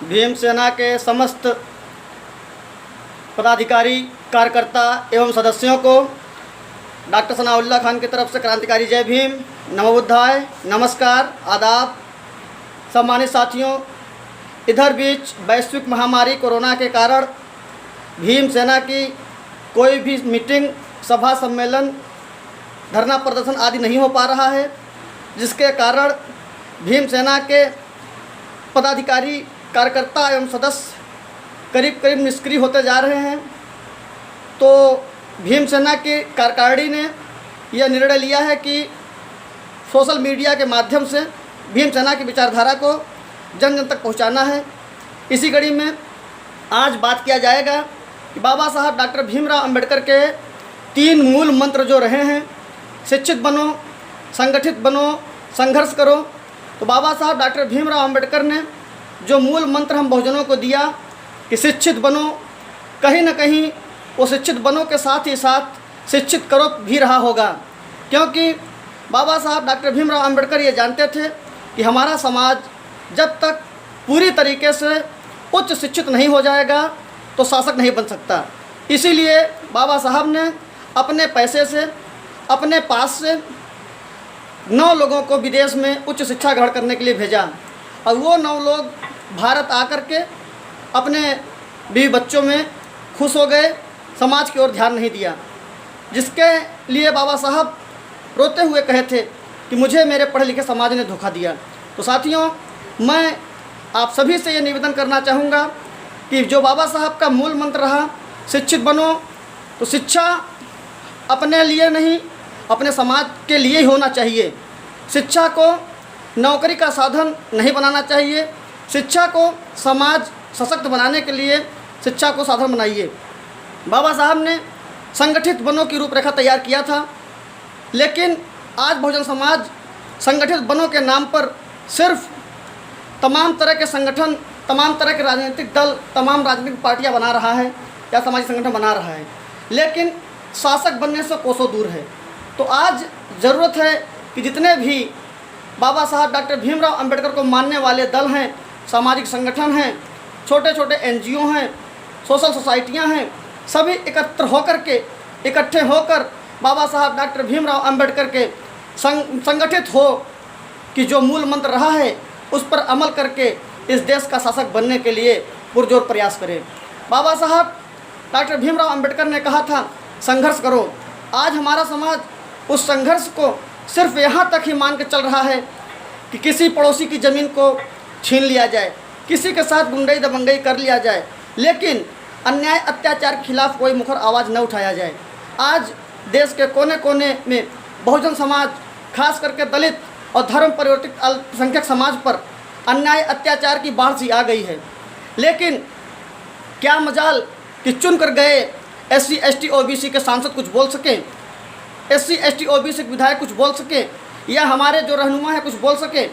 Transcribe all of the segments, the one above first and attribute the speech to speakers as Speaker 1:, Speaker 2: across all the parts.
Speaker 1: भीम सेना के समस्त पदाधिकारी, कार्यकर्ता एवं सदस्यों को डॉक्टर सनाउल्लाह खान की तरफ से क्रांतिकारी जय भीम, नमो बुद्धाय, नमस्कार, आदाब। सम्मानित साथियों, इधर बीच वैश्विक महामारी कोरोना के कारण भीम सेना की कोई भी मीटिंग, सभा, सम्मेलन, धरना प्रदर्शन आदि नहीं हो पा रहा है, जिसके कारण भीम सेना के पदाधिकारी, कार्यकर्ता एवं सदस्य करीब करीब निष्क्रिय होते जा रहे हैं। तो भीम सेना की कार्यकारिणी ने यह निर्णय लिया है कि सोशल मीडिया के माध्यम से भीम सेना की विचारधारा को जन जन तक पहुंचाना है। इसी कड़ी में आज बात किया जाएगा कि बाबा साहब डॉक्टर भीमराव अंबेडकर के 3 मूल मंत्र जो रहे हैं, शिक्षित बनो, संगठित बनो, संघर्ष करो। तो बाबा साहब डॉक्टर भीमराव अंबेडकर ने जो मूल मंत्र हम बहुजनों को दिया कि शिक्षित बनो, कहीं न कहीं वो शिक्षित बनो के साथ ही साथ शिक्षित करो भी रहा होगा, क्योंकि बाबा साहब डॉक्टर भीमराव अंबेडकर ये जानते थे कि हमारा समाज जब तक पूरी तरीके से उच्च शिक्षित नहीं हो जाएगा तो शासक नहीं बन सकता। इसीलिए बाबा साहब ने अपने पैसे से, अपने पास से 9 लोगों को विदेश में उच्च शिक्षा ग्रहण करने के लिए भेजा और वो 9 लोग भारत आकर के अपने बीवी बच्चों में खुश हो गए, समाज की ओर ध्यान नहीं दिया, जिसके लिए बाबा साहब रोते हुए कहे थे कि मुझे मेरे पढ़े लिखे समाज ने धोखा दिया। तो साथियों, मैं आप सभी से ये निवेदन करना चाहूँगा कि जो बाबा साहब का मूल मंत्र रहा शिक्षित बनो, तो शिक्षा अपने लिए नहीं, अपने समाज के लिए ही होना चाहिए। शिक्षा को नौकरी का साधन नहीं बनाना चाहिए। शिक्षा को समाज सशक्त बनाने के लिए शिक्षा को साधन बनाइए। बाबा साहब ने संगठित बनो की रूपरेखा तैयार किया था, लेकिन आज बहुजन समाज संगठित बनो के नाम पर सिर्फ तमाम तरह के संगठन, तमाम तरह के राजनीतिक दल, तमाम राजनीतिक पार्टियां बना रहा है या सामाजिक संगठन बना रहा है, लेकिन शासक बनने से कोसों दूर है। तो आज ज़रूरत है कि जितने भी बाबा साहब डॉक्टर भीमराव अंबेडकर को मानने वाले दल हैं, सामाजिक संगठन हैं, छोटे छोटे NGO हैं, सोशल सोसाइटियां हैं, सभी इकट्ठे होकर बाबा साहब डॉक्टर भीमराव अंबेडकर के संगठित हो कि जो मूल मंत्र रहा है उस पर अमल करके इस देश का शासक बनने के लिए पुरजोर प्रयास करें। बाबा साहब डॉक्टर भीमराव अंबेडकर ने कहा था संघर्ष करो। आज हमारा समाज उस संघर्ष को सिर्फ यहाँ तक ही मान के चल रहा है कि किसी पड़ोसी की ज़मीन को छीन लिया जाए, किसी के साथ गुंडई दबंगई कर लिया जाए, लेकिन अन्याय अत्याचार के खिलाफ कोई मुखर आवाज़ न उठाया जाए। आज देश के कोने कोने में बहुजन समाज, खास करके दलित और धर्म परिवर्तित अल्पसंख्यक समाज पर अन्याय अत्याचार की बाढ़ सी आ गई है, लेकिन क्या मजाल कि चुन कर गए SC ST OBC के सांसद कुछ बोल सकें, SC ST OBC के विधायक कुछ बोल सके, या हमारे जो रहनुमा है कुछ बोल सके।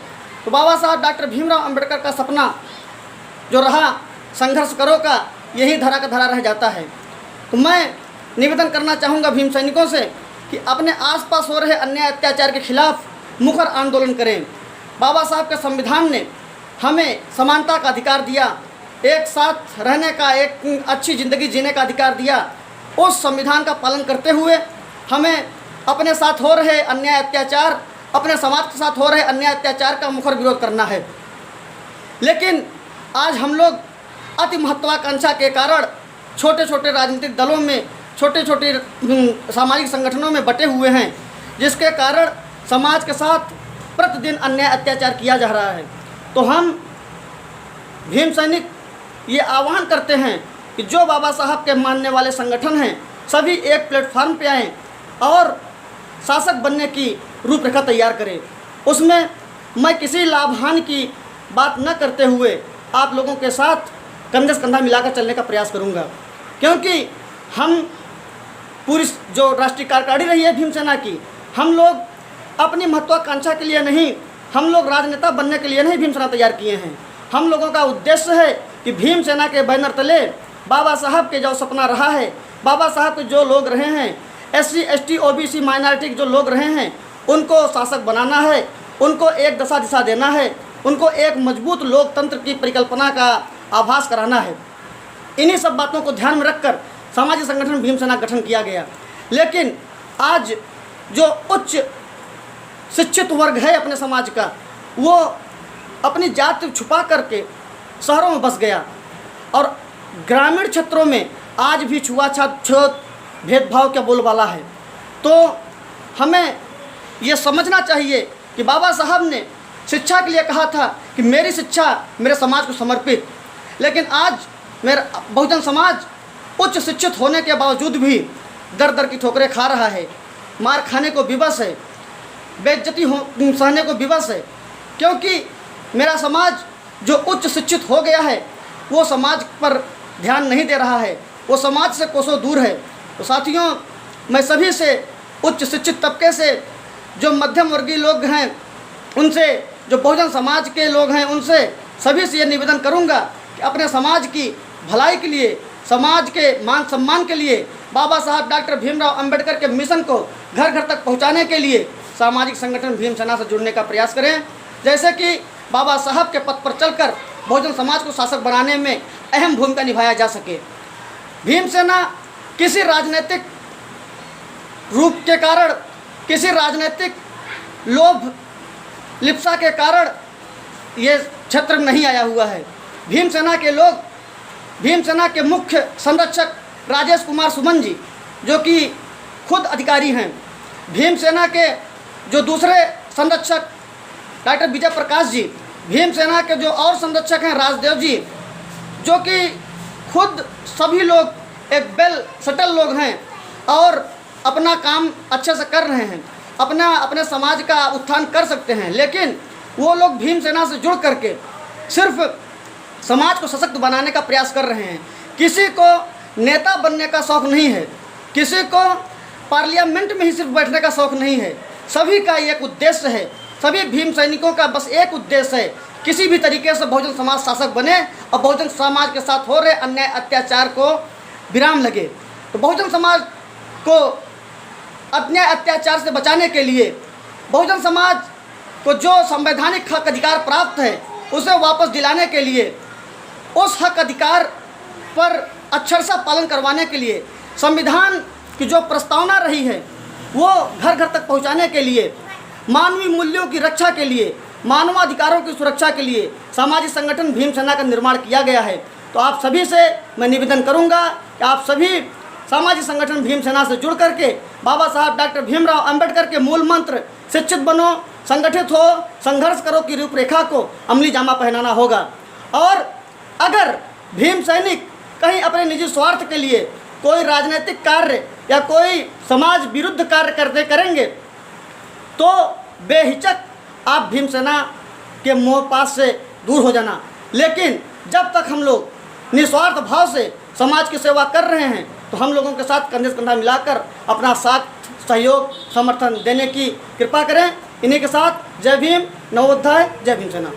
Speaker 1: तो बाबा साहब डॉक्टर भीमराव अंबेडकर का सपना जो रहा संघर्ष करो का, यही धरा का धरा रह जाता है। तो मैं निवेदन करना चाहूँगा भीम सैनिकों से कि अपने आसपास हो रहे अन्याय अत्याचार के खिलाफ मुखर आंदोलन करें। बाबा साहब के संविधान ने हमें समानता का अधिकार दिया, एक साथ रहने का, एक अच्छी ज़िंदगी जीने का अधिकार दिया। उस संविधान का पालन करते हुए हमें अपने साथ हो रहे अन्याय अत्याचार, अपने समाज के साथ हो रहे अन्याय अत्याचार का मुखर विरोध करना है। लेकिन आज हम लोग अति महत्वाकांक्षा के कारण छोटे छोटे राजनीतिक दलों में, छोटे छोटे सामाजिक संगठनों में बटे हुए हैं, जिसके कारण समाज के साथ प्रतिदिन अन्याय अत्याचार किया जा रहा है। तो हम भीम सैनिक ये आह्वान करते हैं कि जो बाबा साहब के मानने वाले संगठन हैं, सभी एक प्लेटफार्म पे आएँ और शासक बनने की रूपरेखा तैयार करें। उसमें मैं किसी लाभ हानि की बात न करते हुए आप लोगों के साथ कंधे से कंधा मिलाकर चलने का प्रयास करूंगा, क्योंकि हम पूरी जो राष्ट्रीय कार्यकारिणी रही है भीम सेना की, हम लोग अपनी महत्वाकांक्षा के लिए नहीं, हम लोग राजनेता बनने के लिए नहीं भीम सेना तैयार किए हैं। हम लोगों का उद्देश्य है कि भीम सेना के बैनर तले बाबा साहब के जो सपना रहा है, बाबा साहब के जो लोग रहे हैं, SC ST OBC माइनॉरिटी के जो लोग रहे हैं, उनको शासक बनाना है, उनको एक दशा दिशा देना है, उनको एक मजबूत लोकतंत्र की परिकल्पना का आभास कराना है। इन्हीं सब बातों को ध्यान में रखकर सामाजिक संगठन भीम सेना गठन किया गया। लेकिन आज जो उच्च शिक्षित वर्ग है अपने समाज का, वो अपनी जाति छुपा करके शहरों में बस गया और ग्रामीण क्षेत्रों में आज भी छुआछूत भेदभाव का बोलबाला है। तो हमें ये समझना चाहिए कि बाबा साहब ने शिक्षा के लिए कहा था कि मेरी शिक्षा मेरे समाज को समर्पित, लेकिन आज मेरा बहुजन समाज उच्च शिक्षित होने के बावजूद भी दर दर की ठोकरें खा रहा है, मार खाने को विवश है, बेइज्जती सहने को विवश है, क्योंकि मेरा समाज जो उच्च शिक्षित हो गया है वो समाज पर ध्यान नहीं दे रहा है, वो समाज से कोसों दूर है। तो साथियों, मैं सभी से, उच्च शिक्षित तबके से, जो मध्यम वर्गीय लोग हैं उनसे, जो बहुजन समाज के लोग हैं उनसे, सभी से ये निवेदन करूंगा कि अपने समाज की भलाई के लिए, समाज के मान सम्मान के लिए, बाबा साहब डॉक्टर भीमराव अंबेडकर के मिशन को घर घर तक पहुंचाने के लिए सामाजिक संगठन भीम सेना से जुड़ने का प्रयास करें। जैसे कि बाबा साहब के पथ पर चलकर बहुजन समाज को शासक बनाने में अहम भूमिका निभाया जा सके। भीम सेना किसी राजनीतिक रूप के कारण, किसी राजनीतिक लोभ लिप्सा के कारण ये क्षेत्र में नहीं आया हुआ है। भीम सेना के लोग, भीम सेना के मुख्य संरक्षक राजेश कुमार सुमन जी, जो कि खुद अधिकारी हैं, भीम सेना के जो दूसरे संरक्षक डॉक्टर विजय प्रकाश जी, भीम सेना के जो और संरक्षक हैं राजदेव जी, जो कि खुद सभी लोग एक वेल सेटल लोग हैं और अपना काम अच्छे से कर रहे हैं, अपने समाज का उत्थान कर सकते हैं, लेकिन वो लोग भीम सेना से जुड़ करके सिर्फ समाज को सशक्त बनाने का प्रयास कर रहे हैं। किसी को नेता बनने का शौक़ नहीं है, किसी को पार्लियामेंट में ही सिर्फ बैठने का शौक़ नहीं है। सभी का एक उद्देश्य है, सभी भीम सैनिकों का बस एक उद्देश्य है, किसी भी तरीके से बहुजन समाज शासक बने और बहुजन समाज के साथ हो रहे अन्याय अत्याचार को विराम लगे। तो बहुजन समाज को अन्याय अत्याचार से बचाने के लिए, बहुजन समाज को जो संवैधानिक हक अधिकार प्राप्त है उसे वापस दिलाने के लिए, उस हक अधिकार पर अक्षरशः पालन करवाने के लिए, संविधान की जो प्रस्तावना रही है वो घर घर तक पहुंचाने के लिए, मानवीय मूल्यों की रक्षा के लिए, मानवाधिकारों की सुरक्षा के लिए सामाजिक संगठन भीम सेना का निर्माण किया गया है। तो आप सभी से मैं निवेदन करूंगा कि आप सभी सामाजिक संगठन भीम सेना से जुड़ करके बाबा साहब डॉक्टर भीमराव अंबेडकर के मूल मंत्र शिक्षित बनो, संगठित हो, संघर्ष करो की रूपरेखा को अमली जामा पहनाना होगा। और अगर भीम सैनिक कहीं अपने निजी स्वार्थ के लिए कोई राजनीतिक कार्य या कोई समाज विरुद्ध कार्य करेंगे तो बेहिचक आप भीम सेना के मोह पास से दूर हो जाना। लेकिन जब तक हम लोग निस्वार्थ भाव से समाज की सेवा कर रहे हैं तो हम लोगों के साथ कंधे से कंधा मिलाकर अपना साथ, सहयोग, समर्थन देने की कृपा करें। इन्हीं के साथ जय भीम, नवोत्थाय, जय भीम सेना।